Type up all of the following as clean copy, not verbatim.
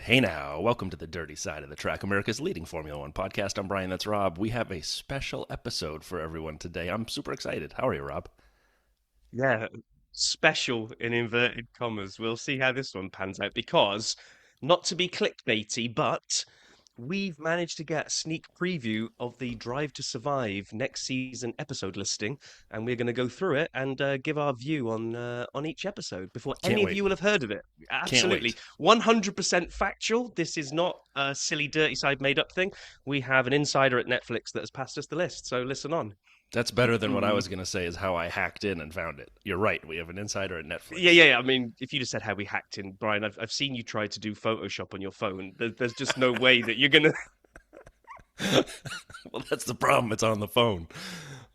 Hey now, welcome to the Dirty Side of the Track, America's leading Formula One podcast. I'm Brian, that's Rob. We have a special episode for everyone today. I'm super excited. How are you, Rob? Yeah, special in inverted commas. We'll see how this one pans out because, not to be clickbaity, but we've managed to get a sneak preview of the Drive to Survive next season episode listing, and we're going to go through it and give our view on each episode before Can't any of wait. you will have heard of it. Can't Absolutely, wait. 100% factual. This is not a silly, dirty side made up thing. We have an insider at Netflix that has passed us the list, so listen on. That's better than what I was going to say is how I hacked in and found it. You're right. We have an insider at Yeah, Netflix. yeah, yeah. I mean, if you just said how we hacked in, Brian, I've seen you try to do Photoshop on your phone. There's just no way that you're gonna. Well, that's the problem. It's on the phone.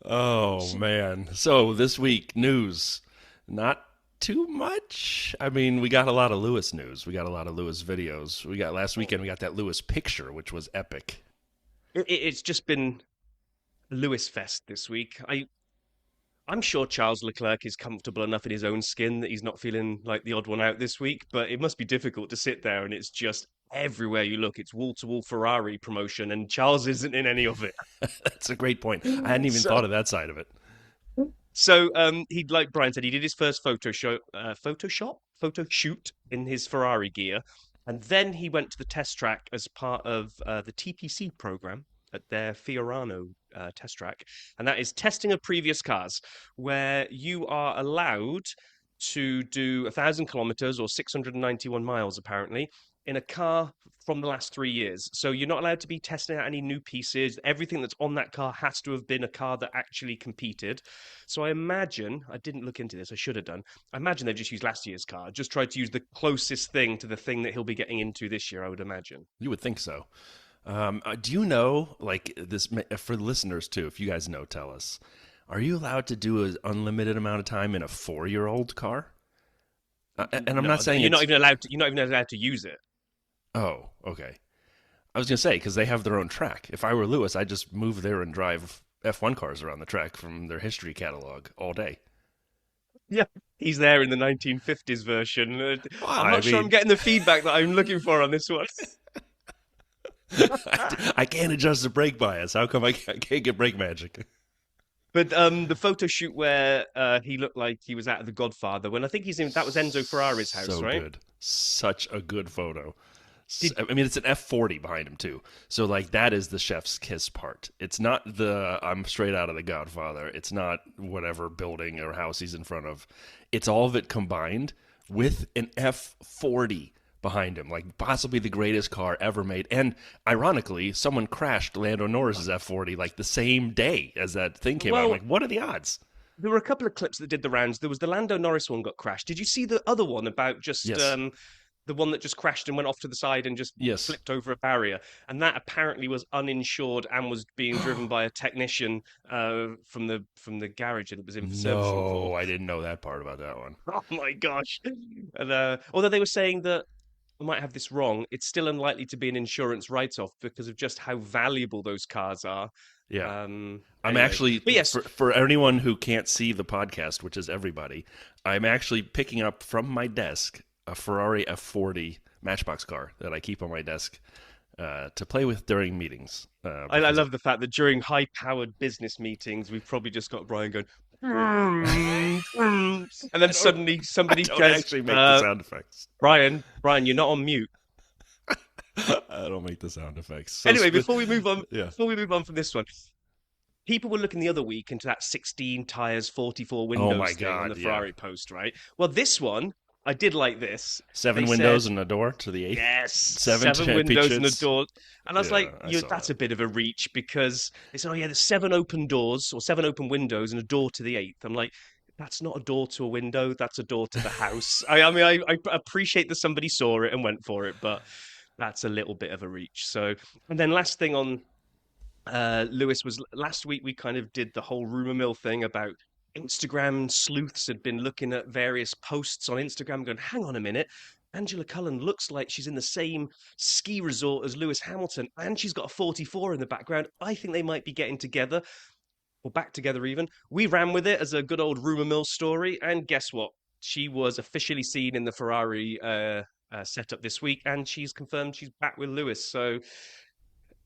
Oh, man. So this week, news. Not too much. I mean, we got a lot of Lewis news. We got a lot of Lewis videos. We got last weekend, we got that Lewis picture, which was epic. It's just been Lewis Fest this week. I'm sure Charles Leclerc is comfortable enough in his own skin that he's not feeling like the odd one out this week. But it must be difficult to sit there and it's just everywhere you look. It's wall to wall Ferrari promotion, and Charles isn't in any of it. That's a great point. I hadn't even So thought of that side of it. he, like Brian said, he did his first photo shoot in his Ferrari gear, and then he went to the test track as part of the TPC program at their Fiorano test track, and that is testing of previous cars, where you are allowed to do 1,000 kilometers or 691 miles apparently in a car from the last 3 years. So you're not allowed to be testing out any new pieces. Everything that's on that car has to have been a car that actually competed. So I imagine, I didn't look into this, I should have done. I imagine they've just used last year's car, just tried to use the closest thing to the thing that he'll be getting into this year, I would imagine. You would think so. Do you know, like this, for the listeners too, if you guys know, tell us, are you allowed to do an unlimited amount of time in a 4-year-old car? And I'm not No, saying you're not it's, even allowed to. You're not even allowed to use it. oh, okay. I was going to say, because they have their own track. If I were Lewis, I'd just move there and drive F1 cars around the track from their history catalog all day. Yeah, he's there in the 1950s version. Well, I'm I not sure I'm mean, getting the feedback that I'm looking for on this one. I can't adjust the brake bias. How come I can't get brake magic? But the photo shoot where he looked like he was out of The Godfather, when I think he's in, that was Enzo Ferrari's house, So right? good. Such a good photo. Did I mean, it's an F40 behind him too. So like that is the chef's kiss part. It's not the I'm straight out of The Godfather. It's not whatever building or house he's in front of. It's all of it combined with an F40 behind him, like possibly the greatest car ever made. And ironically, someone crashed Lando Norris's F40 like the same day as that thing came out. I'm well, like, what are the odds? there were a couple of clips that did the rounds. There was the Lando Norris one got crashed. Did you see the other one about just Yes. the one that just crashed and went off to the side and just Yes. flipped over a barrier? And that apparently was uninsured and was being driven by a technician from the garage that it was in for servicing for. No, I didn't know that part about that one. Oh my gosh! And although they were saying that I might have this wrong, it's still unlikely to be an insurance write-off because of just how valuable those cars are. Yeah. I'm Anyway, actually but yes, for anyone who can't see the podcast, which is everybody, I'm actually picking up from my desk a Ferrari F40 Matchbox car that I keep on my desk to play with during meetings. I Because love the fact that during high-powered business meetings, we've probably just got Brian going, "Mm, mm," and then I don't suddenly I somebody don't says, actually make the sound effects. Brian, you're not on mute." I don't make the sound effects. So Anyway, yeah. before we move on from this one, people were looking the other week into that 16 tires, 44 Oh my windows thing on the God, yeah. Ferrari post, right? Well, this one, I did like this. Seven They windows said, and a door to the eighth. yes, Seven seven windows and a championships. door. And I was Yeah, like, I saw that's that. a bit of a reach because they said, oh, yeah, there's 7 open doors or 7 open windows and a door to the eighth. I'm like, that's not a door to a window. That's a door to the house. I mean, I appreciate that somebody saw it and went for it, but that's a little bit of a reach. So, and then last thing on Lewis was last week we kind of did the whole rumor mill thing about Instagram sleuths had been looking at various posts on Instagram going, hang on a minute. Angela Cullen looks like she's in the same ski resort as Lewis Hamilton, and she's got a 44 in the background. I think they might be getting together, or back together even. We ran with it as a good old rumor mill story, and guess what? She was officially seen in the Ferrari set up this week, and she's confirmed she's back with Lewis. So,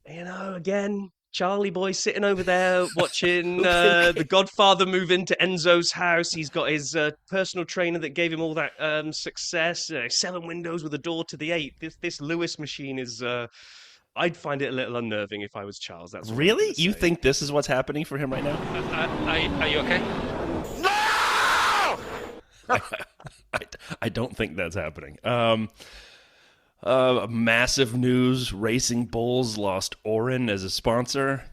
again, Charlie boy sitting over there watching Who can? the Godfather move into Enzo's house. He's got his personal trainer that gave him all that success. 7 windows with a door to the 8th. This Lewis machine is. I'd find it a little unnerving if I was Charles. That's all I'm Really? gonna You say. think this is what's happening for him right now? Are you okay? I don't think that's happening. Massive news: Racing Bulls lost Orin as a sponsor.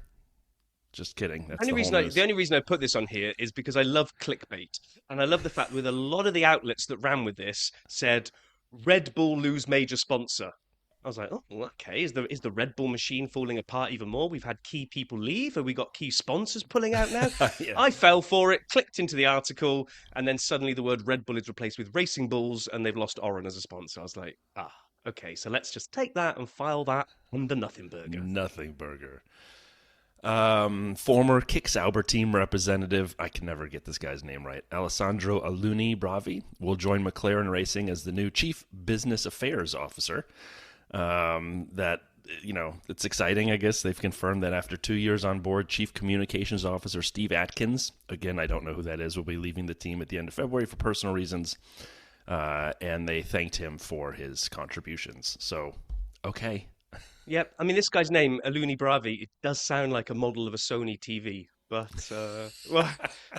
Just kidding. That's The only reason I put this on here is because I love clickbait, and I love the fact with a lot of the outlets that ran with this said Red Bull lose major sponsor. I was like, oh, well, okay. Is the Red Bull machine falling apart even more? We've had key people leave. Have we got key sponsors pulling out now? Yeah. I fell for it, clicked into the article, and then suddenly the word Red Bull is replaced with Racing Bulls, and they've lost Oren as a sponsor. I was like, okay. So let's just take that and file that under Nothing Burger. Nothing Burger. Former Kick Sauber team representative, I can never get this guy's name right, Alessandro Aluni Bravi, will join McLaren Racing as the new Chief Business Affairs Officer. It's exciting, I guess. They've confirmed that after 2 years on board, Chief Communications Officer Steve Atkins, again, I don't know who that is, will be leaving the team at the end of February for personal reasons. And they thanked him for his contributions. So, okay. Yep. I mean, this guy's name, Aluni Bravi, it does sound like a model of a Sony TV. But, well,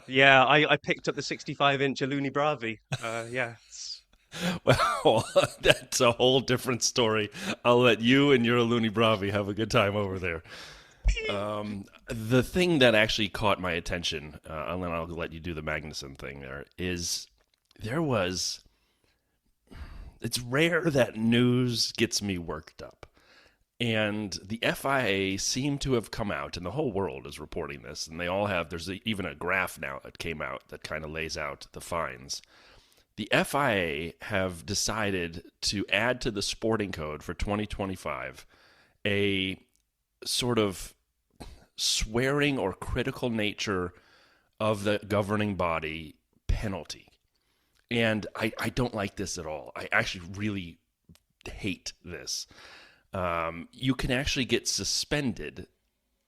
yeah, I picked up the 65-inch Aluni Bravi. Yeah. Well, that's a whole different story. I'll let you and your Aluni Bravi have a good time over there. The thing that actually caught my attention, and then I'll let you do the Magnussen thing it's rare that news gets me worked up. And the FIA seem to have come out, and the whole world is reporting this, and they all have, even a graph now that came out that kind of lays out the fines. The FIA have decided to add to the sporting code for 2025 a sort of swearing or critical nature of the governing body penalty. And I don't like this at all. I actually really hate this. You can actually get suspended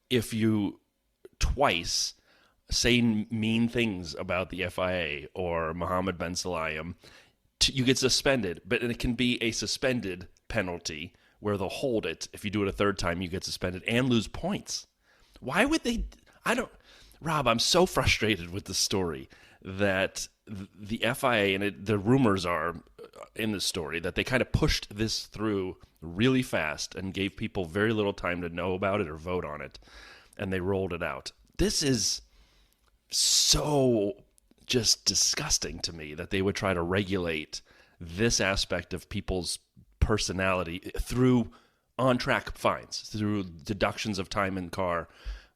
if you twice say mean things about the FIA or Mohammed Ben Sulayem. You get suspended, but it can be a suspended penalty where they'll hold it. If you do it a third time, you get suspended and lose points. Why would they? Rob, I'm so frustrated with the story that the FIA, and the rumors are in the story that they kind of pushed this through really fast and gave people very little time to know about it or vote on it, and they rolled it out. This is so just disgusting to me that they would try to regulate this aspect of people's personality through on-track fines, through deductions of time in car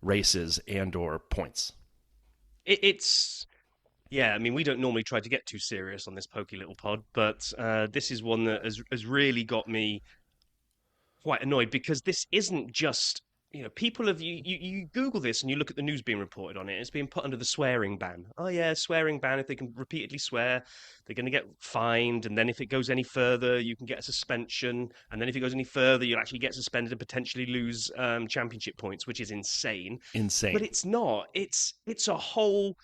races and or points. Yeah, I mean, we don't normally try to get too serious on this pokey little pod, but this is one that has really got me quite annoyed, because this isn't just, people have, you Google this and you look at the news being reported on it, it's being put under the swearing ban. Oh yeah, swearing ban, if they can repeatedly swear, they're going to get fined, and then if it goes any further, you can get a suspension, and then if it goes any further, you'll actually get suspended and potentially lose championship points, which is insane. Insane. But it's not. It's a whole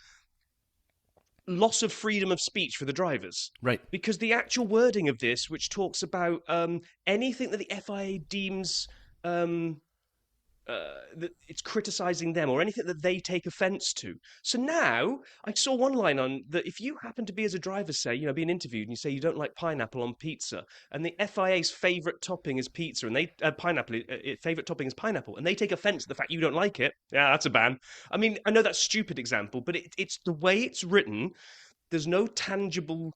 loss of freedom of speech for the drivers. Right. Because the actual wording of this, which talks about anything that the FIA deems that it's criticizing them, or anything that they take offense to. So now I saw one line on that: if you happen to be, as a driver, say, being interviewed, and you say you don't like pineapple on pizza, and the FIA's favorite topping is pizza, and they favorite topping is pineapple, and they take offense to the fact you don't like it, yeah, that's a ban. I mean, I know that's a stupid example, but it's the way it's written. There's no tangible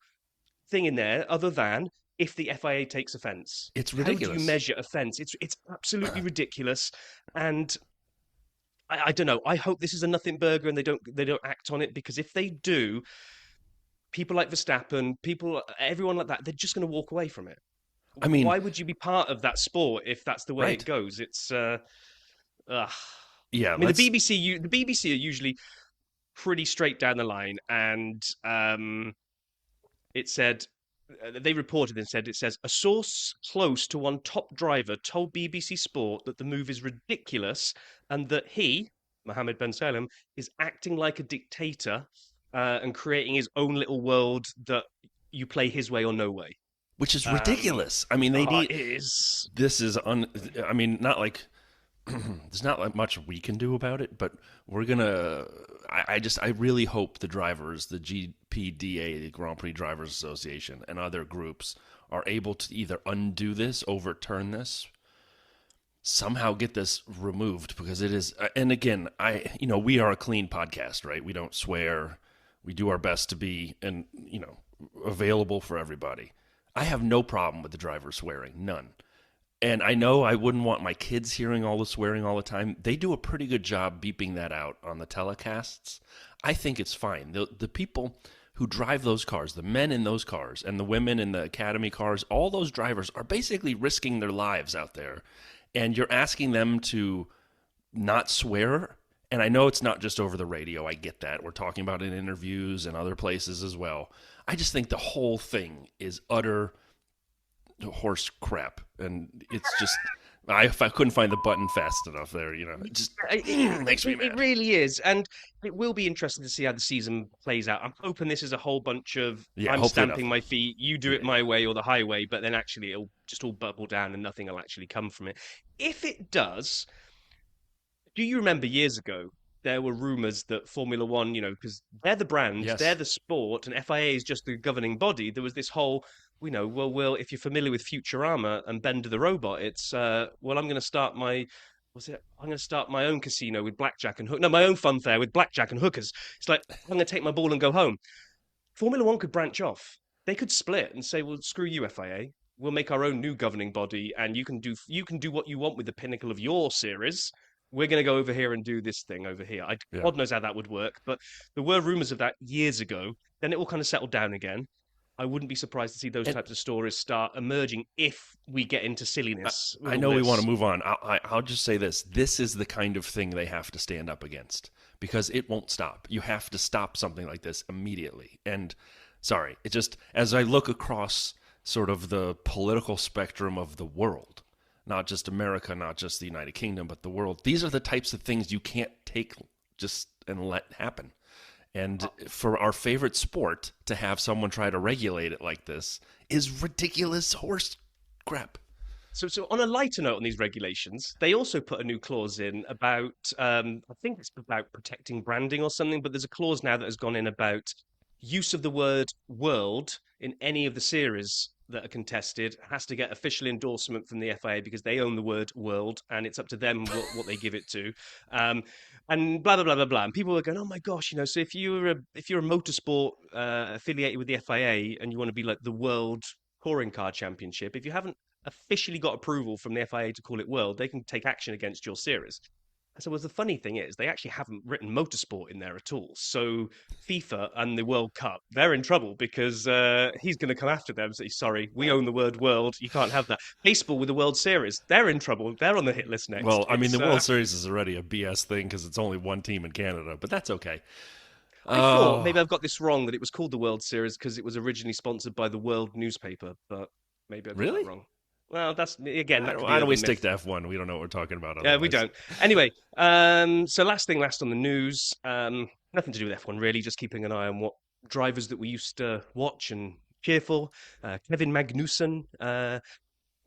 thing in there other than if the FIA takes offence. It's ridiculous. How do you measure offence? It's absolutely ridiculous, and I don't know. I hope this is a nothing burger and they don't act on it, because if they do, people like Verstappen, everyone like that, they're just going to walk away from it. I mean, why would you be part of that sport if that's the way right. it goes? It's yeah. I mean, the BBC are usually pretty straight down the line, and it said they reported and said, it says, a source close to one top driver told BBC Sport that the move is ridiculous and that he, Mohammed Ben Salem, is acting like a dictator and creating his own little world that you play his way or no way. Which is ridiculous. I mean, it is. This is I mean, not like there's not like much we can do about it, but we're gonna. I really hope the drivers, the GPDA, the Grand Prix Drivers Association, and other groups are able to either undo this, overturn this, somehow get this removed, because it is. And again, we are a clean podcast, right? We don't swear. We do our best to be, and available for everybody. I have no problem with the drivers swearing, none. And I know I wouldn't want my kids hearing all the swearing all the time. They do a pretty good job beeping that out on the telecasts. I think it's fine. The people who drive those cars, the men in those cars and the women in the academy cars, all those drivers are basically risking their lives out there. And you're asking them to not swear. And I know it's not just over the radio. I get that. We're talking about it in interviews and other places as well. I just think the whole thing is utter horse crap, and it's just I couldn't find the button fast enough there. It just makes me mad. It really is, and it will be interesting to see how the season plays out. I'm hoping this is a whole bunch of I'm stamping my feet, you do it my way or the highway, but then actually it'll just all bubble down and nothing will actually come from it. If it does, do you remember years ago there were rumors that Formula One, because they're the brand, they're the sport, and FIA is just the governing body. There was this whole, if you're familiar with Futurama and Bender the robot, it's I'm going to start my own casino with blackjack and my own fun fair with blackjack and hookers. It's like, I'm going to take my ball and go home. Formula One could branch off. They could split and say, well, screw you, FIA. We'll make our own new governing body, and you can do what you want with the pinnacle of your series. We're going to go over here and do this thing over here. God knows how that would work, but there were rumors of that years ago. Then it all kind of settled down again. I wouldn't be surprised to see those types of stories start emerging if we get into silliness. I know we want to move on. I'll just say this. This is the kind of thing they have to stand up against, because it won't stop. You have to stop something like this immediately. And sorry, it just, as I look across sort of the political spectrum of the world, not just America, not just the United Kingdom, but the world, these are the types of things you can't take just and let happen. And for our favorite sport to have someone try to regulate it like this is ridiculous horse crap. So on a lighter note on these regulations, they also put a new clause in about, I think it's about protecting branding or something, but there's a clause now that has gone in about use of the word world in any of the series that are contested has to get official endorsement from the FIA, because they own the word world and it's up to them what they give it to. And blah, blah, blah, blah, blah. And people are going, oh my gosh, so if you're a motorsport affiliated with the FIA and you want to be like the World Touring Car Championship, if you haven't officially got approval from the FIA to call it world, they can take action against your series. So the funny thing is, they actually haven't written motorsport in there at all. So FIFA and the World Cup, they're in trouble because he's going to come after them and say, sorry, we own the word world. You can't have that. Baseball with the World Series, they're in trouble. They're on the hit list next. Well, I mean, the World Series is already a BS thing because it's only one team in Canada, but that's okay. I thought maybe I've got this wrong, that it was called the World Series because it was originally sponsored by the World newspaper, but maybe I got that wrong. Well, that's, again, why don't we stick to F1? We don't know what we're talking about. Yeah, we don't. Anyway, so last on the news, nothing to do with F1 really, just keeping an eye on what drivers that we used to watch and cheer for. Kevin Magnussen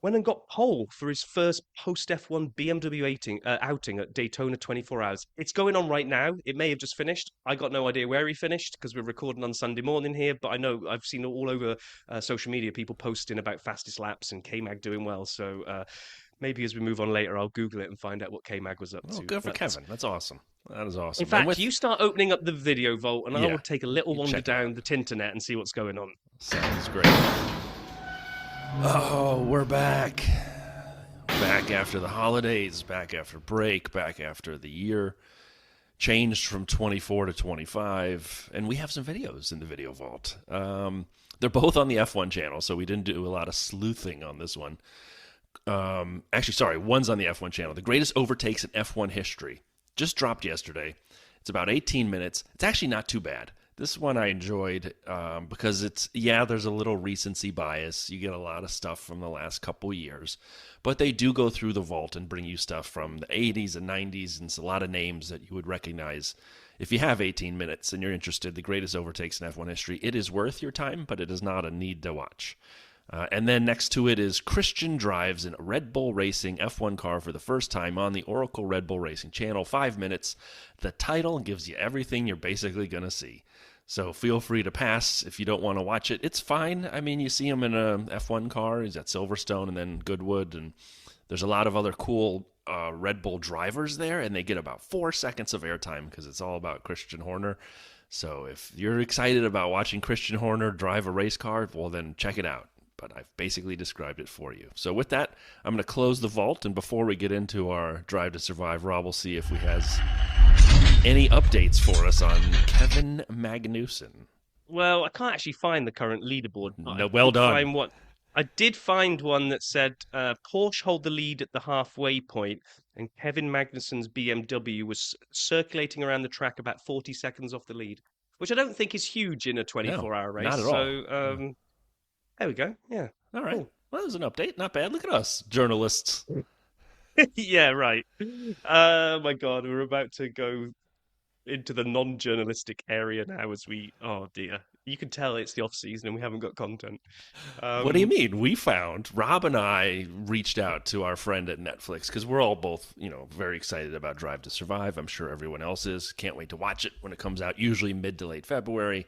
went and got pole for his first post-F1 BMW outing at Daytona 24 Hours. It's going on right now. It may have just finished. I got no idea where he finished because we're recording on Sunday morning here, but I know I've seen all over social media people posting about fastest laps and K-Mag doing well. So maybe as we move on later, I'll Google it and find out what K-Mag was up to. Good for Kevin. That's awesome. That is awesome. In fact, you start opening up the video vault and I will take a little wander down the Tinternet and see what's going on. Sounds great. Oh, we're back. Back after the holidays, back after break, back after the year. Changed from 24 to 25. And we have some videos in the video vault. They're both on the F1 channel, so we didn't do a lot of sleuthing on this one. Actually, sorry, one's on the F1 channel. The greatest overtakes in F1 history. Just dropped yesterday. It's about 18 minutes. It's actually not too bad. This one I enjoyed because there's a little recency bias. You get a lot of stuff from the last couple years, but they do go through the vault and bring you stuff from the 80s and 90s and it's a lot of names that you would recognize. If you have 18 minutes and you're interested, the greatest overtakes in F1 history, it is worth your time, but it is not a need to watch. And then next to it is Christian drives in a Red Bull Racing F1 car for the first time on the Oracle Red Bull Racing channel. 5 minutes. The title gives you everything you're basically going to see. So feel free to pass if you don't want to watch it. It's fine. I mean, you see him in a F1 car. He's at Silverstone and then Goodwood. And there's a lot of other cool Red Bull drivers there. And they get about 4 seconds of airtime because it's all about Christian Horner. So if you're excited about watching Christian Horner drive a race car, well, then check it out. But I've basically described it for you. So with that, I'm going to close the vault. And before we get into our Drive to Survive, Rob will see if we has any updates for us on Kevin Magnussen. Well, I can't actually find the current leaderboard. No, well done. I did find one that said Porsche hold the lead at the halfway point, and Kevin Magnussen's BMW was circulating around the track about 40 seconds off the lead, which I don't think is huge in a 24-hour race. Not at all. So there we go. Yeah. All right. Cool. Well, that was an update. Not bad. Look at us, journalists. Yeah, right. Oh my God, we're about to go into the non-journalistic area now oh dear. You can tell it's the off-season and we haven't got content. What do you mean? Rob and I reached out to our friend at NetF1ix because we're all both, very excited about Drive to Survive. I'm sure everyone else is. Can't wait to watch it when it comes out, usually mid to late February.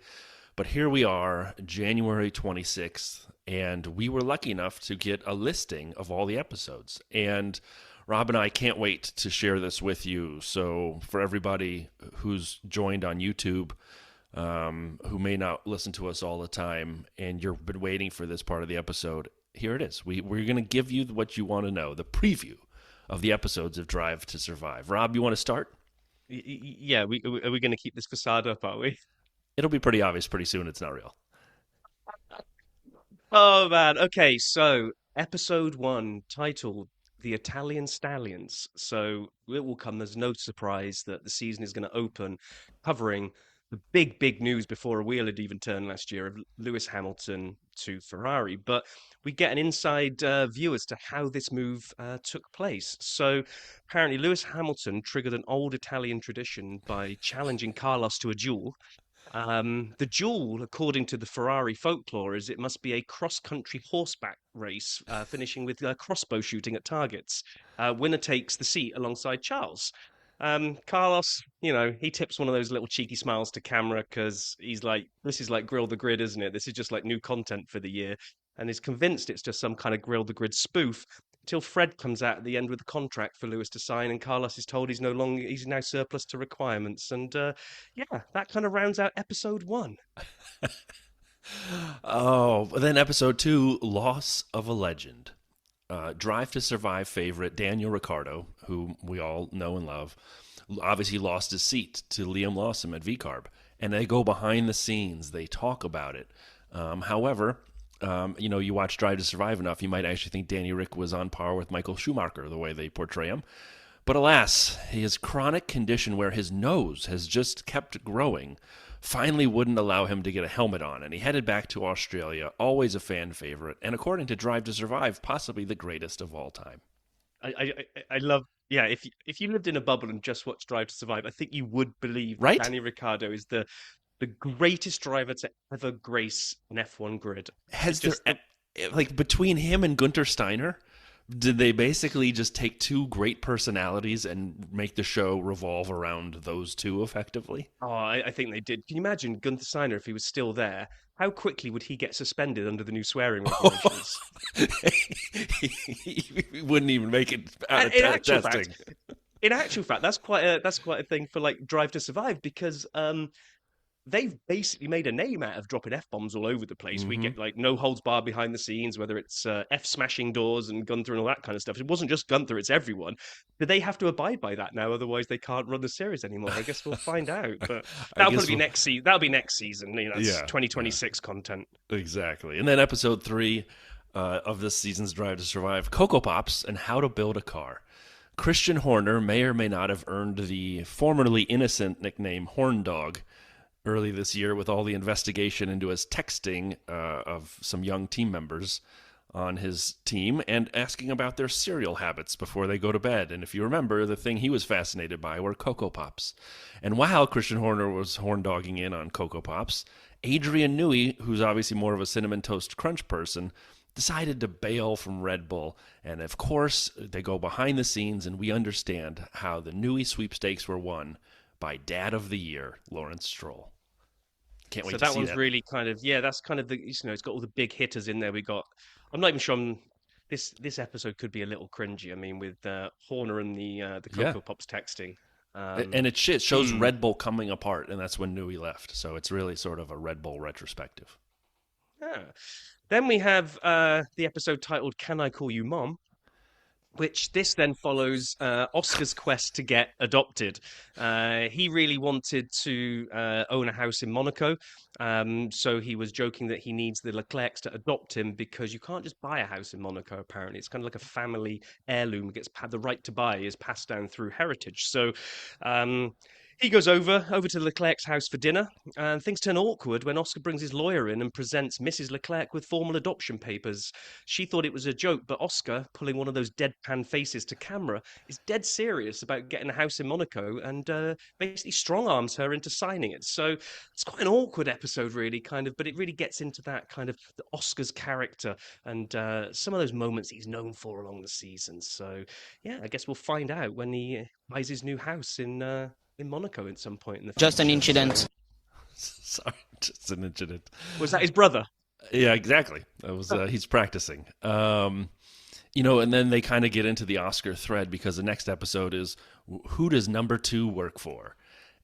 But here we are, January 26th, and we were lucky enough to get a listing of all the episodes. And Rob and I can't wait to share this with you. So for everybody who's joined on YouTube, who may not listen to us all the time, and you've been waiting for this part of the episode, here it is. We're going to give you what you want to know, the preview of the episodes of Drive to Survive. Rob, you want to start? Yeah, are we going to keep this facade up, are we? It'll be pretty obvious pretty soon it's not real. Oh, man. Okay, so episode 1, titled The Italian Stallions. So it will come as no surprise that the season is going to open covering the big news before a wheel had even turned last year of Lewis Hamilton to Ferrari. But we get an inside view as to how this move took place. So apparently Lewis Hamilton triggered an old Italian tradition by challenging Carlos to a duel. The duel, according to the Ferrari folklore, is it must be a cross-country horseback race, finishing with crossbow shooting at targets. Winner takes the seat alongside Charles. Carlos, he tips one of those little cheeky smiles to camera because he's like, this is like Grill the Grid, isn't it? This is just like new content for the year. And is convinced it's just some kind of Grill the Grid spoof until Fred comes out at the end with a contract for Lewis to sign, and Carlos is told he's now surplus to requirements. And that kind of rounds out episode 1. Oh, then episode 2, Loss of a Legend. Drive to Survive favorite Daniel Ricciardo, who we all know and love, obviously lost his seat to Liam Lawson at VCARB. And they go behind the scenes. They talk about it. However, you watch Drive to Survive enough, you might actually think Danny Rick was on par with Michael Schumacher, the way they portray him. But alas, his chronic condition where his nose has just kept growing finally wouldn't allow him to get a helmet on, and he headed back to Australia, always a fan favorite, and according to Drive to Survive, possibly the greatest of all time. I love, if you lived in a bubble and just watched Drive to Survive, I think you would believe right? Danny Ricciardo is the greatest driver to ever grace an F1 grid. Between him and Gunther Steiner, did they basically just take two great personalities and make the show revolve around those two effectively? Oh, I think they did. Can you imagine Gunther Steiner if he was still there? How quickly would he get suspended under the new swearing regulations? He wouldn't even make it out of testing. In actual fact, that's quite a thing for like Drive to Survive, because they've basically made a name out of dropping F-bombs all over the place. Mm-hmm. We get like no holds barred behind the scenes, whether it's F-smashing doors and Gunther and all that kind of stuff. It wasn't just Gunther, it's everyone. Do they have to abide by that now? Otherwise, they can't run the series anymore. I guess we'll find out. But that'll probably be next season. That'll be next season. It's 2026 content. Exactly. And then episode 3 of this season's Drive to Survive, Cocoa Pops and How to Build a Car. Christian Horner may or may not have earned the formerly innocent nickname Horn Dog early this year with all the investigation into his texting of some young team members on his team and asking about their cereal habits before they go to bed. And if you remember, the thing he was fascinated by were Cocoa Pops. And while Christian Horner was horn-dogging in on Cocoa Pops, Adrian Newey, who's obviously more of a Cinnamon Toast Crunch person, decided to bail from Red Bull. And of course, they go behind the scenes and we understand how the Newey sweepstakes were won by Dad of the Year, Lawrence Stroll. Can't wait to see that. So that one's really kind of, that's kind of the, it's got all the big hitters in there. I'm not even sure this episode could be a little cringy. I mean, with Horner and the Cocoa Pops texting. And it shows Red Bull coming apart, and that's when Newey left. So it's really sort of a Red Bull retrospective. Yeah. Then we have the episode titled "Can I Call You Mom?", which this then follows Oscar's quest to get adopted. He really wanted to own a house in Monaco, so he was joking that he needs the Leclercs to adopt him because you can't just buy a house in Monaco, apparently. It's kind of like a family heirloom. The right to buy is passed down through heritage. So he goes over to Leclerc's house for dinner, and things turn awkward when Oscar brings his lawyer in and presents Mrs. Leclerc with formal adoption papers. She thought it was a joke, but Oscar, pulling one of those deadpan faces to camera, is dead serious about getting a house in Monaco and basically strong-arms her into signing it. So it's quite an awkward episode, really, but it really gets into that kind of the Oscar's character and some of those moments he's known for along the season. So, yeah, I guess we'll find out when he buys his new house in Monaco at some point in the future. Just an incident. Sorry, just an incident. Was that his brother? Yeah, exactly. That was he's practicing. And then they kind of get into the Oscar thread because the next episode is who does number 2 work for?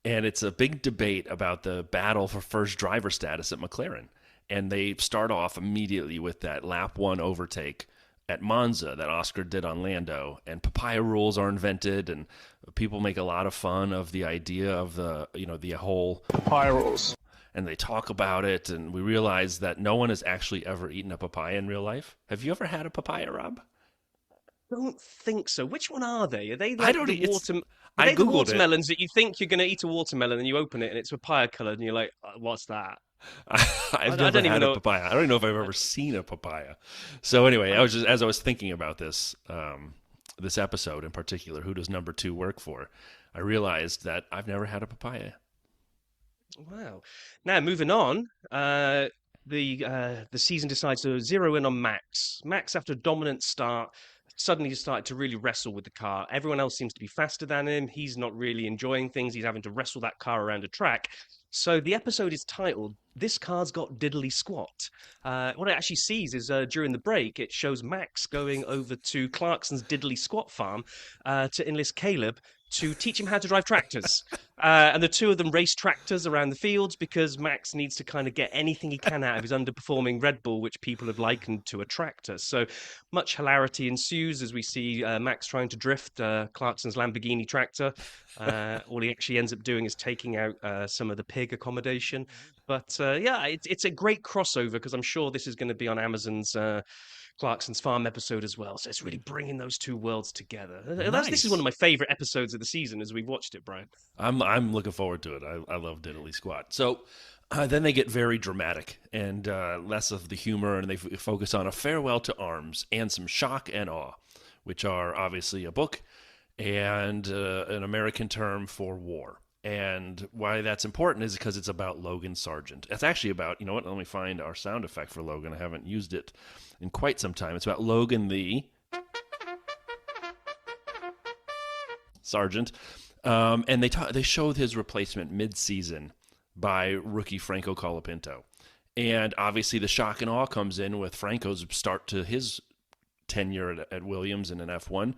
And it's a big debate about the battle for first driver status at McLaren. And they start off immediately with that lap 1 overtake at Monza that Oscar did on Lando, and papaya rules are invented, and people make a lot of fun of the idea of the whole papaya rules. And they talk about it, and we realize that no one has actually ever eaten a papaya in real life. Have you ever had a papaya, Rob? I don't think so. Which one are they? Are they like the Googled watermelons that you think you're going to eat a watermelon and you open it and it's papaya colored and you're like, what's that? I've never had a papaya. I don't even know if I've ever seen a papaya. So anyway, as I was thinking about this this episode in particular, who does number 2 work for? I realized that I've never had a papaya. Wow. Now moving on, the season decides to zero in on Max. Max, after a dominant start, suddenly started to really wrestle with the car. Everyone else seems to be faster than him. He's not really enjoying things. He's having to wrestle that car around a track. So the episode is titled, "This Car's Got Diddly Squat." What it actually sees is during the break, it shows Max going over to Clarkson's Diddly Squat farm to enlist Caleb to teach him how to drive tractors. And the two of them race tractors around the fields because Max needs to kind of get anything he can out of his underperforming Red Bull, which people have likened to a tractor. So much hilarity ensues as we see Max trying to drift Clarkson's Lamborghini tractor. All he actually ends up doing is taking out some of the pig accommodation. But it's a great crossover because I'm sure this is going to be on Amazon's Clarkson's Farm episode as well. So it's really bringing those two worlds together. Nice. This is one of my favorite episodes of the season as we've watched it, Brian. I'm looking forward to it. I love Diddly Squat. So then they get very dramatic and less of the humor, and they focus on a farewell to arms and some shock and awe, which are obviously a book and an American term for war. And why that's important is because it's about Logan Sargent. It's actually about, let me find our sound effect for Logan. I haven't used it in quite some time. It's about Logan the Sargent. And they showed his replacement mid-season by rookie Franco Colapinto. And obviously the shock and awe comes in with Franco's start to his tenure at Williams in an F1.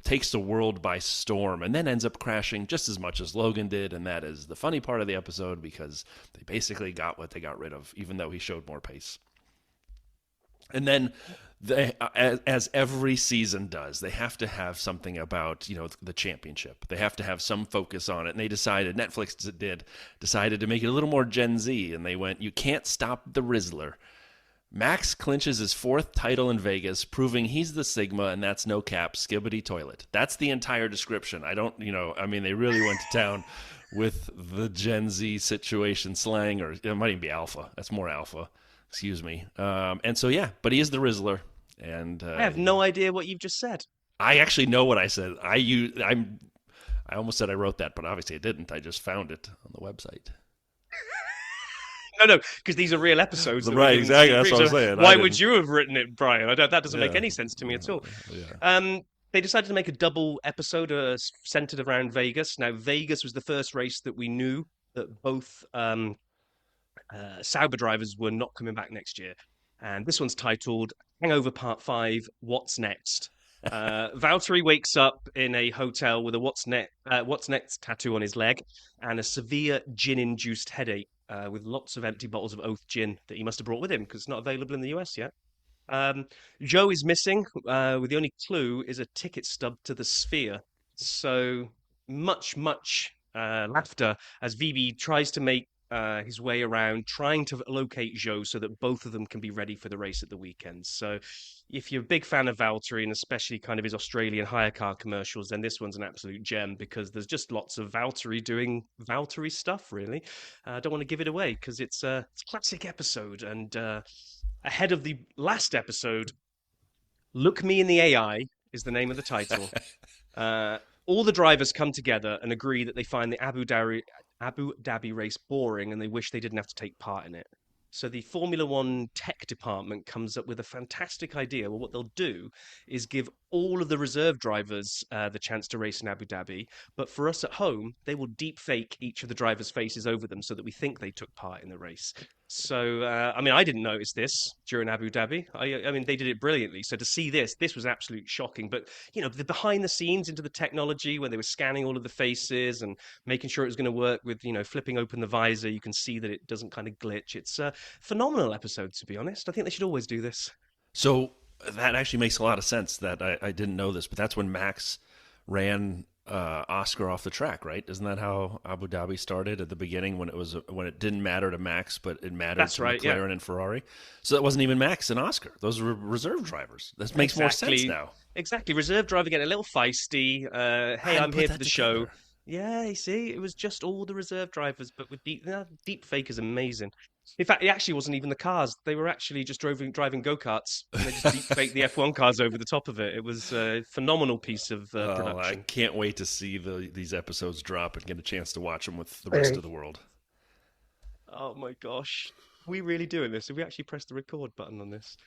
Takes the world by storm and then ends up crashing just as much as Logan did. And that is the funny part of the episode because they basically got what they got rid of, even though he showed more pace. And then, as every season does, they have to have something about, the championship. They have to have some focus on it. And they Netflix decided to make it a little more Gen Z. And they went, you can't stop the Rizzler. Max clinches his 4th title in Vegas, proving he's the Sigma, and that's no cap, skibbity toilet. That's the entire description. They really went to town with the Gen Z situation slang, or it might even be alpha. That's more alpha. Excuse me. And so yeah, but he is the Rizzler, and I have no idea what you've just said. I actually know what I said. I almost said I wrote that, but obviously I didn't. I just found it on the website. No, because these are real episodes. Right, exactly. That's what I'm saying. Why would you have written it, Brian? That doesn't make any sense to me at all. Yeah. They decided to make a double episode centered around Vegas. Now, Vegas was the first race that we knew that both Sauber drivers were not coming back next year. And this one's titled Hangover Part 5, What's Next? Valtteri wakes up in a hotel with a What's Next tattoo on his leg and a severe gin-induced headache with lots of empty bottles of Oath gin that he must have brought with him because it's not available in the US yet. Joe is missing, with the only clue is a ticket stub to the Sphere. So much laughter as Vivi tries to make his way around, trying to locate Joe so that both of them can be ready for the race at the weekend. So if you're a big fan of Valtteri, and especially kind of his Australian hire car commercials, then this one's an absolute gem because there's just lots of Valtteri doing Valtteri stuff, really. I don't want to give it away because it's a classic episode. And ahead of the last episode, Look Me in the AI is the name of the title. All the drivers come together and agree that they find the Abu Dhabi race boring and they wish they didn't have to take part in it. So the Formula One tech department comes up with a fantastic idea. Well, what they'll do is give all of the reserve drivers the chance to race in Abu Dhabi. But for us at home, they will deep fake each of the drivers' faces over them so that we think they took part in the race. So, I didn't notice this during Abu Dhabi. I mean, they did it brilliantly. So to see this was absolutely shocking. But, the behind the scenes into the technology when they were scanning all of the faces and making sure it was going to work with, flipping open the visor, you can see that it doesn't kind of glitch. It's a phenomenal episode, to be honest. I think they should always do this. So that actually makes a lot of sense that I didn't know this, but that's when Max ran Oscar off the track, right? Isn't that how Abu Dhabi started at the beginning when it didn't matter to Max, but it mattered to McLaren and Ferrari? So that wasn't even Max and Oscar; those were reserve drivers. This makes more sense now. Exactly, reserve driver getting a little feisty. Hey, I'm here for the show. Yeah, you see, it was just all the reserve drivers, but with deep fake is amazing. In fact, it actually wasn't even the cars. They were actually just driving go-karts. And they just deep faked the F1 cars over the top of it. It was a phenomenal piece of production. I can't wait to see these episodes drop and get a chance to watch them with the rest of the world. Oh my gosh. Are we really doing this? Have we actually pressed the record button on this?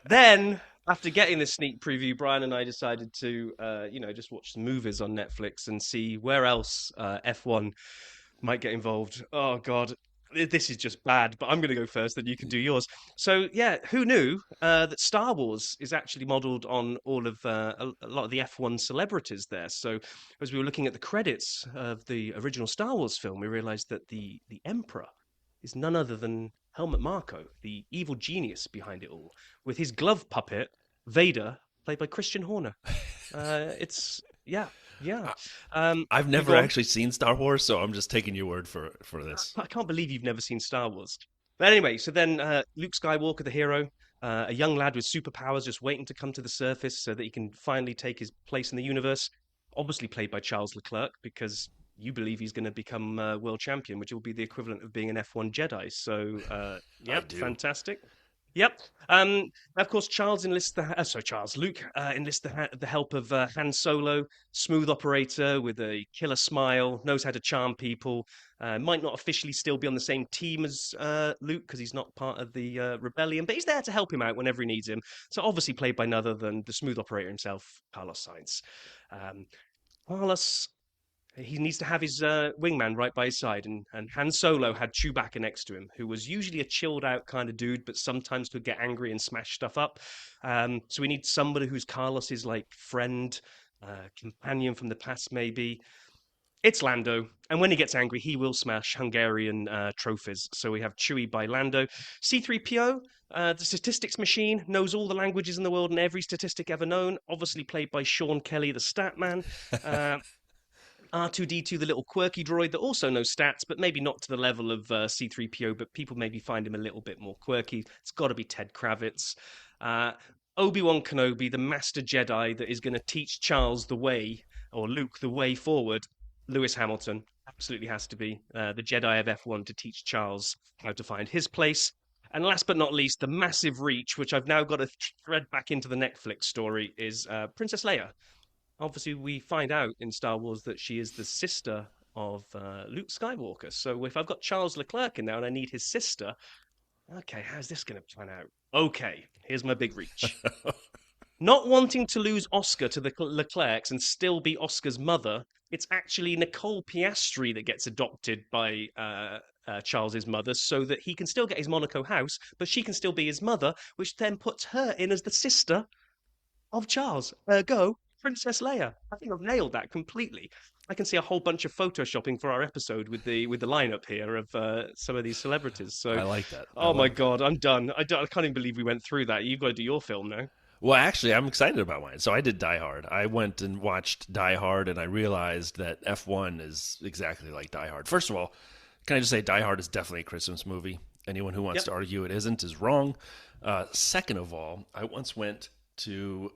Then, after getting this sneak preview, Brian and I decided to, just watch some movies on Netflix and see where else F1 might get involved. Oh, God. This is just bad, but I'm going to go first, then you can do yours. So, yeah, who knew that Star Wars is actually modelled on all of a lot of the F1 celebrities there? So, as we were looking at the credits of the original Star Wars film, we realised that the Emperor is none other than Helmut Marko, the evil genius behind it all, with his glove puppet, Vader, played by Christian Horner. I've never actually seen Star Wars, so I'm just taking your word for this. I can't believe you've never seen Star Wars. But anyway, so then Luke Skywalker, the hero, a young lad with superpowers just waiting to come to the surface so that he can finally take his place in the universe, obviously played by Charles Leclerc, because you believe he's going to become world champion, which will be the equivalent of being an F1 Jedi. So, fantastic. Yep. Of course, Luke enlists the help of Han Solo, smooth operator with a killer smile, knows how to charm people. Might not officially still be on the same team as Luke because he's not part of the rebellion, but he's there to help him out whenever he needs him. So obviously played by none other than the smooth operator himself, Carlos Sainz. Carlos, he needs to have his wingman right by his side, and Han Solo had Chewbacca next to him, who was usually a chilled out kind of dude, but sometimes could get angry and smash stuff up. So we need somebody who's Carlos's friend, companion from the past, maybe. It's Lando, and when he gets angry, he will smash Hungarian trophies. So we have Chewie by Lando. C-3PO, the statistics machine, knows all the languages in the world and every statistic ever known, obviously played by Sean Kelly, the stat man. R2-D2, the little quirky droid that also knows stats, but maybe not to the level of C-3PO, but people maybe find him a little bit more quirky. It's got to be Ted Kravitz. Obi-Wan Kenobi, the master Jedi that is going to teach Charles the way, or Luke the way forward. Lewis Hamilton absolutely has to be the Jedi of F1 to teach Charles how to find his place. And last but not least, the massive reach, which I've now got to thread back into the Netflix story, is Princess Leia. Obviously, we find out in Star Wars that she is the sister of Luke Skywalker. So if I've got Charles Leclerc in there and I need his sister, okay, how's this going to pan out? Okay, here's my big reach. Not wanting to lose Oscar to the Leclercs and still be Oscar's mother, it's actually Nicole Piastri that gets adopted by Charles's mother so that he can still get his Monaco house, but she can still be his mother, which then puts her in as the sister of Charles. Ergo, Princess Leia. I think I've nailed that completely. I can see a whole bunch of photoshopping for our episode with the lineup here of some of these celebrities. So I like that. Oh my God, I'm done. I can't even believe we went through that. You've got to do your film now. Well, actually, I'm excited about mine. So I did Die Hard. I went and watched Die Hard, and I realized that F1 is exactly like Die Hard. First of all, can I just say Die Hard is definitely a Christmas movie? Anyone who wants to argue it isn't is wrong. Second of all, I once went to,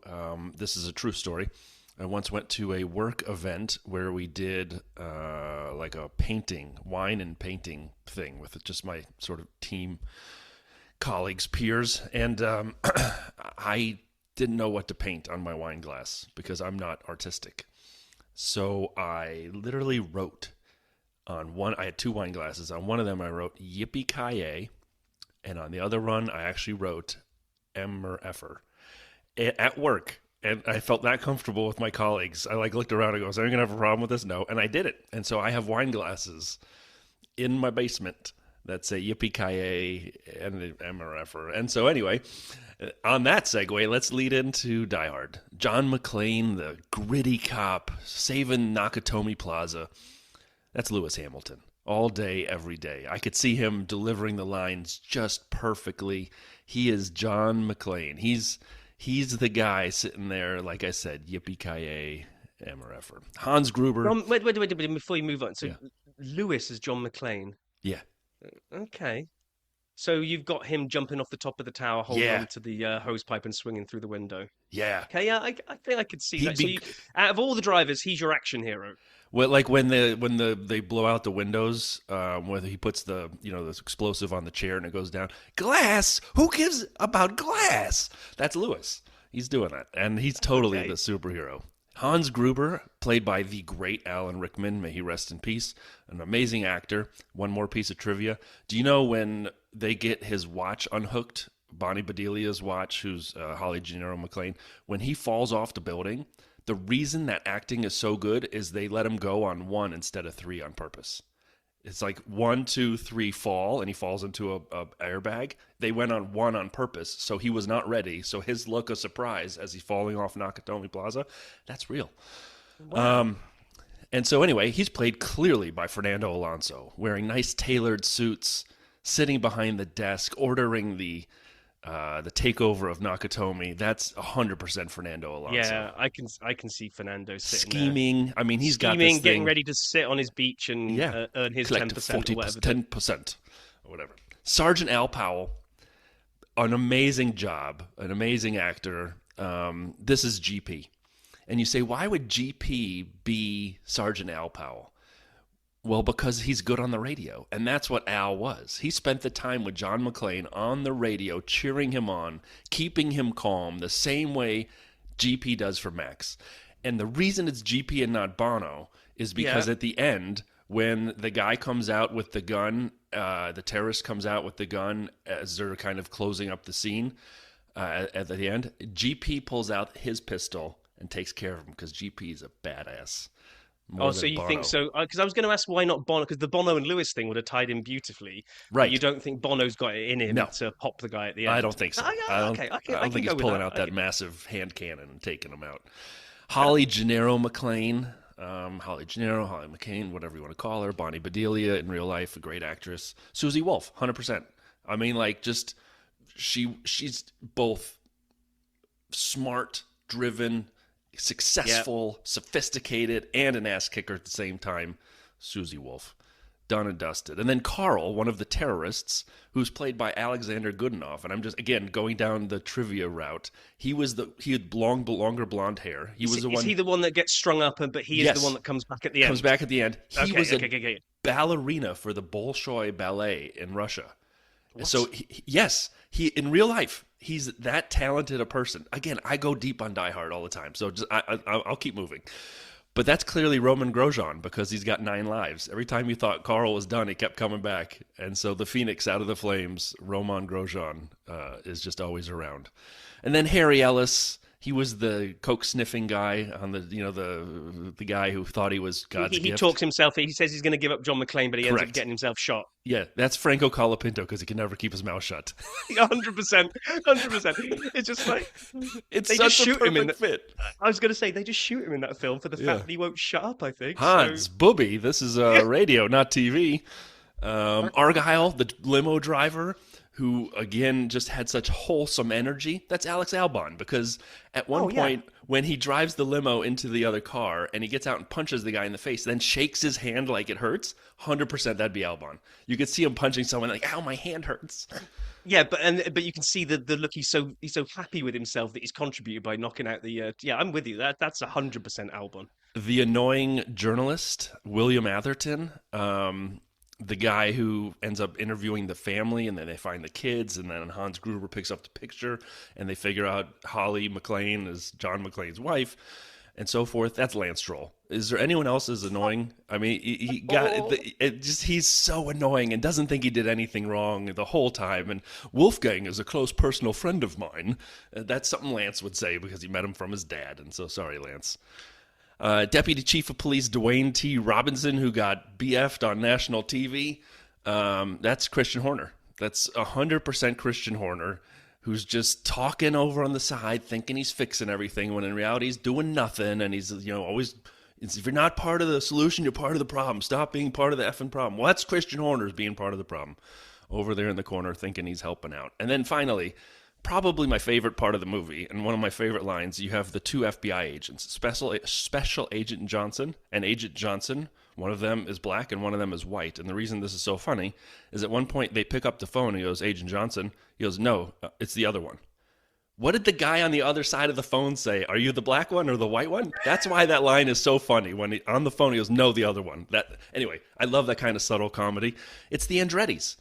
this is a true story, I once went to a work event where we did like a painting, wine and painting thing with just my sort of team colleagues, peers, and I didn't know what to paint on my wine glass because I'm not artistic. So I literally wrote on one, I had two wine glasses. On one of them I wrote Yippee-ki-yay, and on the other one I actually wrote Emmer Effer at work. And I felt that comfortable with my colleagues. I looked around and go, is anyone going to have a problem with this? No. And I did it. And so I have wine glasses in my basement that say Yippee-ki-yay and Emmer Effer. And so anyway, on that segue, let's lead into Die Hard. John McClane, the gritty cop, saving Nakatomi Plaza. That's Lewis Hamilton. All day, every day. I could see him delivering the lines just perfectly. He is John McClane. He's the guy sitting there, like I said, Yippee-ki-yay, Emmer Effer. Hans Gruber. Wait, before you move on. So Lewis is John McClane. Yeah. Okay. So you've got him jumping off the top of the tower, holding on to the hose pipe and swinging through the window. Yeah. Okay, yeah, I think I could see that. So out of all the drivers, he's your action hero. Well, like when they blow out the windows, whether he puts the this explosive on the chair and it goes down. Glass. Who gives about glass? That's Lewis. He's doing that, and he's totally the superhero. Hans Gruber, played by the great Alan Rickman, may he rest in peace, an amazing actor. One more piece of trivia. Do you know when they get his watch unhooked, Bonnie Bedelia's watch, who's Holly Gennaro McClane, when he falls off the building, the reason that acting is so good is they let him go on 1 instead of 3 on purpose. It's like 1, 2, 3 fall, and he falls into a airbag. They went on 1 on purpose, so he was not ready. So his look of surprise as he's falling off Nakatomi Plaza, that's real. Wow. And so anyway, he's played clearly by Fernando Alonso, wearing nice tailored suits, sitting behind the desk, ordering the takeover of Nakatomi. That's 100% Fernando Alonso. Yeah, I can see Fernando sitting scheming. There. I mean, he's got this thing. Getting ready to sit on his beach and earn his 10% or whatever. 10% or whatever. Sergeant Al Powell, an amazing job, an amazing actor. This is GP. And you say, why would GP be Sergeant Al Powell? Well, because he's good on the radio, and that's what Al was. He spent the time with John McClane on the radio, cheering him on, keeping him calm, the same way GP does for Max. And the reason it's GP and not Bono is because at the end, when the guy comes out with the gun, the terrorist comes out with the gun as they're kind of closing up the scene at the end, GP pulls out his pistol and takes care of him because GP is a badass. So you think so? Because I was going to ask why not Bono, because the Bono and Lewis thing would have tied in beautifully. Right. You don't think Bono's got it in him to pop the guy at the end? I don't think so. I don't think he's pulling out that massive hand cannon and taking him out. Holly Gennaro McClane, Holly McClane, whatever you want to call her. Bonnie Bedelia in real life, a great actress. Susie Wolf, 100%. I mean, she's both smart, driven, successful, sophisticated, and an ass kicker at the same time. Susie Wolf done and dusted. And then Carl, one of the terrorists, who's played by Alexander Goodenough, and I'm just again going down the trivia route. He had longer blonde hair. He was the one. Is he the one that gets strung up, but he is the one that comes back at the end? Comes back at the end. He was okay. ballerina for the Bolshoi Ballet in Russia. What? So yes, he in real life he's that talented a person. Again, I go deep on Die Hard all the time, so I'll keep moving. But that's clearly Roman Grosjean because he's got 9 lives. Every time you thought Carl was done, he kept coming back. And so the Phoenix out of the flames, Roman Grosjean, is just always around. And then Harry Ellis, he was the coke sniffing guy on the guy who thought he was God's gift. He talks himself. He says he's going to give up John McClane, but he ends up getting himself shot. Yeah, that's Franco Colapinto because he can never keep his mouth shut. 100%. It's just like it's such a perfect fit. I was going to say they just shoot him in that film for the fact that he won't shut up. I think Hans Booby. This is radio, not TV. Argyle, the limo driver, who, again, just had such wholesome energy. That's Alex Albon, because at one point, when he drives the limo into the other car and he gets out and punches the guy in the face, then shakes his hand like it hurts, 100% that'd be Albon. You could see him punching someone like, ow, my hand hurts. Yeah, but you can see the look. He's so happy with himself that he's contributed by knocking out the. I'm with you. That's 100% Albon. The annoying journalist, William Atherton, the guy who ends up interviewing the family, and then they find the kids, and then Hans Gruber picks up the picture, and they figure out Holly McClane is John McClane's wife, and so forth. That's Lance Stroll. Is there anyone else as annoying? I mean, he's so annoying and doesn't think he did anything wrong the whole time. And Wolfgang is a close personal friend of mine. That's something Lance would say because he met him from his dad, and so sorry, Lance. Deputy Chief of Police Dwayne T. Robinson, who got BF'd on national TV. That's Christian Horner. That's 100% Christian Horner, who's just talking over on the side, thinking he's fixing everything, when in reality he's doing nothing, and he's always, if you're not part of the solution, you're part of the problem. Stop being part of the effing problem. Well, that's Christian Horner's being part of the problem, over there in the corner thinking he's helping out. And then finally, probably my favorite part of the movie, and one of my favorite lines, you have the 2 FBI agents, Special Agent Johnson and Agent Johnson. One of them is black and one of them is white. And the reason this is so funny is at one point they pick up the phone and he goes, Agent Johnson. He goes, no, it's the other one. What did the guy on the other side of the phone say? Are you the black one or the white one? That's why that line is so funny. When on the phone he goes, no, the other one. Anyway, I love that kind of subtle comedy. It's the Andrettis.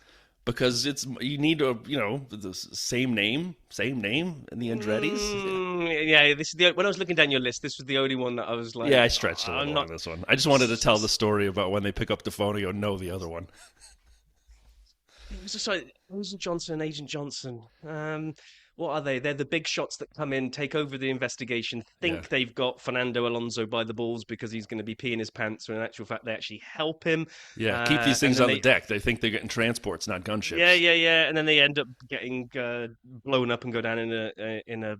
Because you need the same name in the Andrettis. Yeah, this is when I was looking down your list, this was the only one that I was like. Yeah, I stretched a little on this one. I just wanted to tell the story about when they pick up the phone and go, no, the other one. It was just like Agent Johnson, Agent Johnson. What are they? They're the big shots that come in, take over the investigation, think they've got Fernando Alonso by the balls because he's going to be peeing his pants, when in actual fact they actually help him. Yeah, keep these things on the deck. They think they're getting transports, not gunships. Yeah. And then they end up getting blown up and go down in a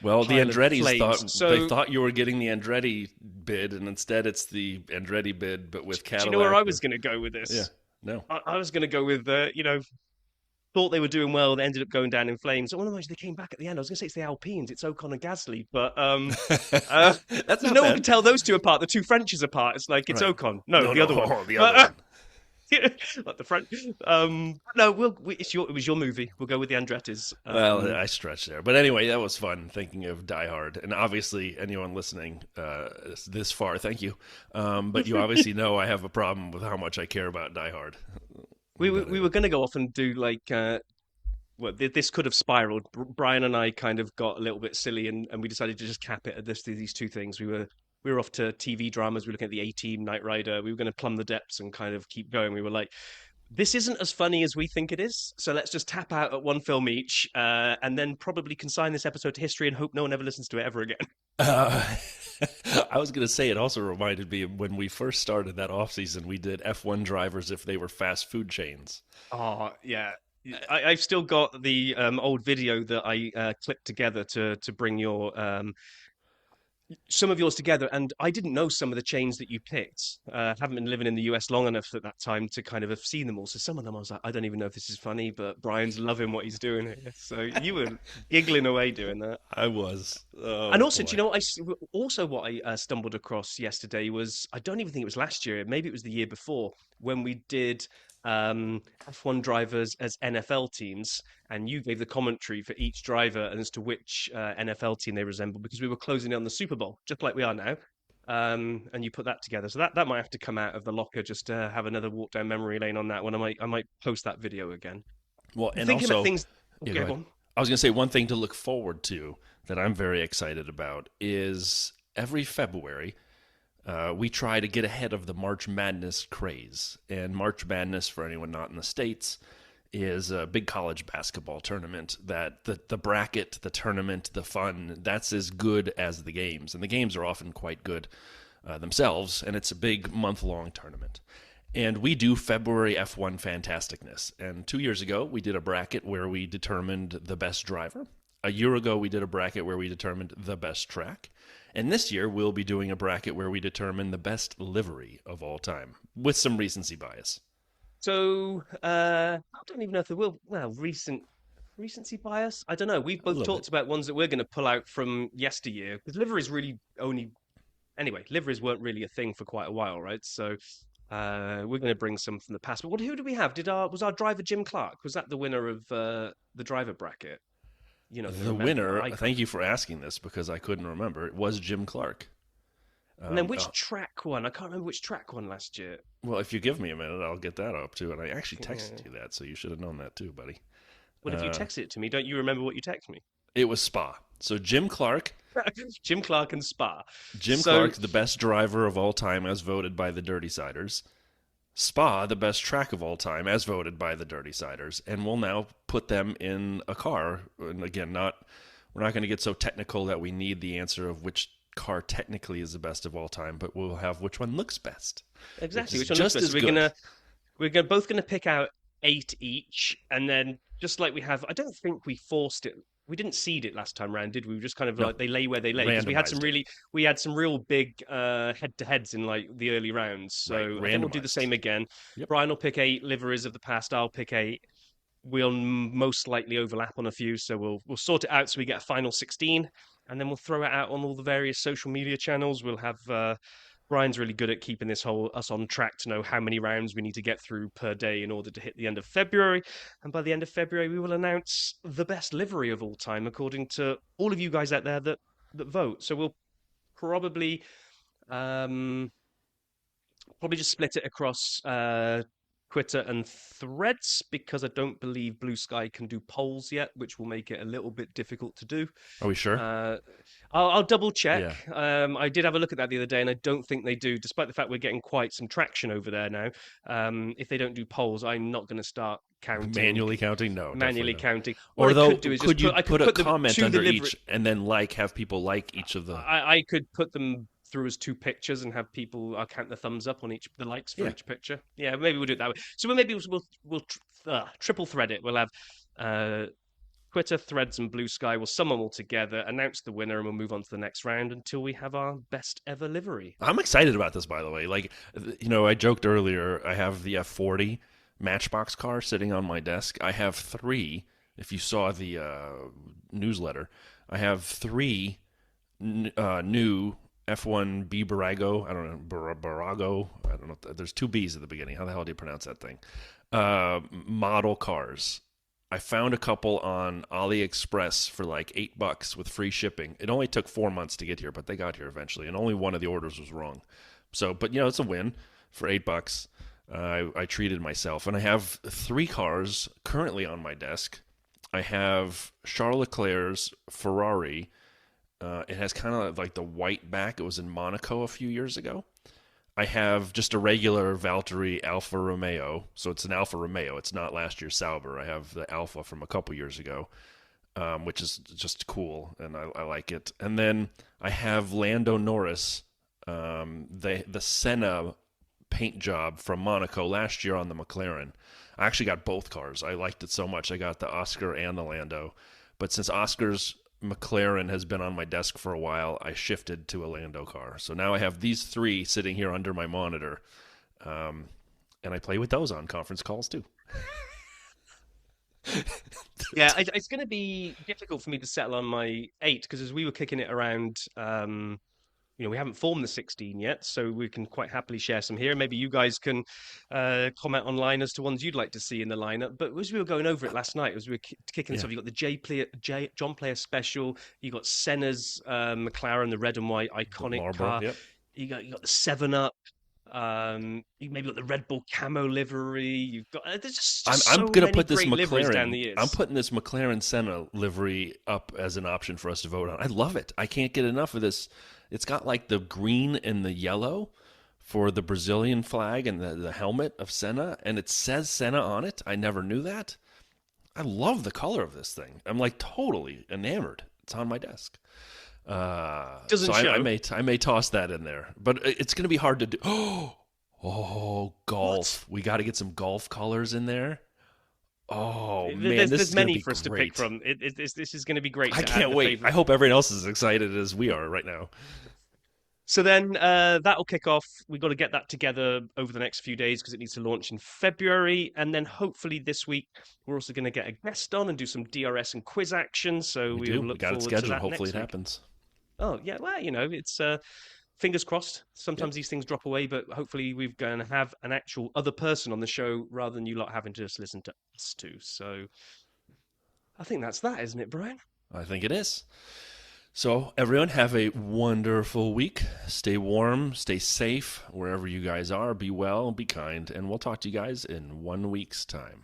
Well, the Andrettis thought you were getting the Andretti bid, and instead it's the Andretti bid, but with Cadillac. Do you know where I was going to go with this? Yeah, no. I was going to go with, thought they were doing well. They ended up going down in flames. I wonder why they came back at the end. I was going to say it's the Alpines. It's Ocon and Gasly, but that's no one can tell those two apart. The two Frenches apart. It's like it's Ocon. No, the other one. The other one. Like the French. No, it was your movie. We'll go with the Andrettis. Well, I stretched there, but anyway, that was fun. Thinking of Die Hard, and obviously anyone listening this far, thank you. But you obviously know I have a problem with how much I care about Die Hard. We were going to go off and do like. This could have spiraled. Brian and I kind of got a little bit silly, and we decided to just cap it at these two things. We were off to TV dramas. We were looking at the A-Team, Knight Rider. We were going to plumb the depths and kind of keep going. We were like, this isn't as funny as we think it is. So let's just tap out at one film each, and then probably consign this episode to history and hope no one ever listens to it ever again. I was going to say, it also reminded me of when we first started that off season, we did F1 drivers if they were fast food chains. Oh, yeah. I've still got the old video that I clipped together to bring your some of yours together, and I didn't know some of the chains that you picked. Haven't been living in the US long enough at that time to kind of have seen them all. So some of them I was like, I don't even know if this is funny, but Brian's loving what he's doing here. So you were giggling away doing that. I was. Oh And also, do boy. you know what also what I stumbled across yesterday was, I don't even think it was last year, maybe it was the year before, when we did F1 drivers as NFL teams, and you gave the commentary for each driver as to which NFL team they resemble, because we were closing in on the Super Bowl, just like we are now. And you put that together, so that might have to come out of the locker just to have another walk down memory lane on that one. I might post that video again. Well, and Thinking about also, things. yeah, Okay, go go ahead. on. I was going to say one thing to look forward to that I'm very excited about is every February we try to get ahead of the March Madness craze. And March Madness, for anyone not in the States, is a big college basketball tournament that the bracket, the tournament, the fun, that's as good as the games. And the games are often quite good themselves, and it's a big month-long tournament. And we do February F1 Fantasticness. And 2 years ago, we did a bracket where we determined the best driver. A year ago, we did a bracket where we determined the best track. And this year, we'll be doing a bracket where we determine the best livery of all time, with some recency bias. So I don't even know if there will. Well, recency bias. I don't know. We've A both little talked bit. about ones that we're going to pull out from yesteryear, because liveries really only. Anyway, liveries weren't really a thing for quite a while, right? So we're going to bring some from the past. But who do we have? Was our driver Jim Clark? Was that the winner of the driver bracket? You know, the The remember. winner, thank you for asking this because I couldn't remember, it was Jim Clark. And then Um, which uh, track won? I can't remember which track won last year. well, if you give me a minute, I'll get that up too. And I actually Yeah. texted you that, so you should have known that too, buddy. Well, if you Uh, texted it to me, don't you remember what you texted me? it was Spa. So Jim Clark. Jim Clark and Spa. Jim So Clark, the best driver of all time as voted by the Dirty Siders. Spa, the best track of all time as voted by the Dirty Siders. And we'll now put them in a car. And again, we're not going to get so technical that we need the answer of which car technically is the best of all time, but we'll have which one looks best. exactly, Which which is one looks just best. as So good. we're both gonna pick out 8 each, and then just like we have, I don't think we forced it. We didn't seed it last time round, did we? We just kind of No, like they lay where they lay, because randomized it. we had some real big head-to-heads in like the early rounds. Right, So I think we'll do the randomized. same again. Yep. Brian will pick 8 liveries of the past. I'll pick 8. We'll most likely overlap on a few, so we'll sort it out so we get a final 16, and then we'll throw it out on all the various social media channels. We'll have Brian's really good at keeping us on track to know how many rounds we need to get through per day in order to hit the end of February. And by the end of February, we will announce the best livery of all time, according to all of you guys out there that vote. So we'll probably um, probably just split it across Twitter and Threads, because I don't believe Blue Sky can do polls yet, which will make it a little bit difficult to do. Are we sure? I'll double Yeah. check. I did have a look at that the other day, and I don't think they do, despite the fact we're getting quite some traction over there now. If they don't do polls, I'm not going to start counting. Manually counting? No, Manually definitely not. counting. Or What I though, could do is could just you I could put a them comment to the under livery. each and then have people like each of the? I could put them through as 2 pictures and have people. I'll count the thumbs up on the likes for Yeah. each picture. Yeah, maybe we'll do it that way. So maybe we'll triple thread it. We'll have Twitter, Threads, and Blue Sky. We'll sum them all together, announce the winner, and we'll move on to the next round until we have our best ever livery. I'm excited about this, by the way. Like, I joked earlier, I have the F40 Matchbox car sitting on my desk. I have 3, if you saw the newsletter, I have 3 new F1 B Barago. I don't know, Barago. I don't know. There's 2 B's at the beginning. How the hell do you pronounce that thing? Model cars. I found a couple on AliExpress for like $8 with free shipping. It only took 4 months to get here, but they got here eventually, and only one of the orders was wrong. So, but it's a win for $8. I treated myself, and I have 3 cars currently on my desk. I have Charles Leclerc's Ferrari. It has kind of like the white back. It was in Monaco a few years ago. I have just a regular Valtteri Alfa Romeo. So it's an Alfa Romeo. It's not last year's Sauber. I have the Alfa from a couple years ago, which is just cool, and I like it. And then I have Lando Norris, the Senna paint job from Monaco last year on the McLaren. I actually got both cars. I liked it so much. I got the Oscar and the Lando. But since Oscar's McLaren has been on my desk for a while, I shifted to a Lando car. So now I have these three sitting here under my monitor, and I play with those on conference calls too. Yeah, it's going to be difficult for me to settle on my 8 because as we were kicking it around, we haven't formed the 16 yet, so we can quite happily share some here. Maybe you guys can comment online as to ones you'd like to see in the lineup. But as we were going over it last night, as we were kicking stuff, you got the John Player Special, you got Senna's McLaren, the red and white iconic Marlboro, car. yep. You got the 7-Up. You maybe got the Red Bull camo livery. You've got there's just I'm so gonna many put this great liveries down the McLaren. years. I'm putting this McLaren Senna livery up as an option for us to vote on. I love it. I can't get enough of this. It's got like the green and the yellow for the Brazilian flag and the helmet of Senna, and it says Senna on it. I never knew that. I love the color of this thing. I'm like totally enamored. It's on my desk. Doesn't show. I may toss that in there, but it's going to be hard to do. Oh, golf! What? We got to get some golf colors in there. Oh man, There's this is many gonna be for us great. to pick from. This is going to be great. I to add can't the wait. favorite. I hope everyone else is as excited as we are right now. So then that'll kick off. We've got to get that together over the next few days because it needs to launch in February. And then hopefully this week, we're also going to get a guest on and do some DRS and quiz action. So we will We look got it forward to scheduled. that Hopefully next it week. happens. Oh, yeah. Well, it's fingers crossed. Sometimes these things drop away, but hopefully we're going to have an actual other person on the show rather than you lot having to just listen to us two. So I think that's that, isn't it, Brian? I think it is. So, everyone, have a wonderful week. Stay warm, stay safe wherever you guys are. Be well, be kind, and we'll talk to you guys in 1 week's time.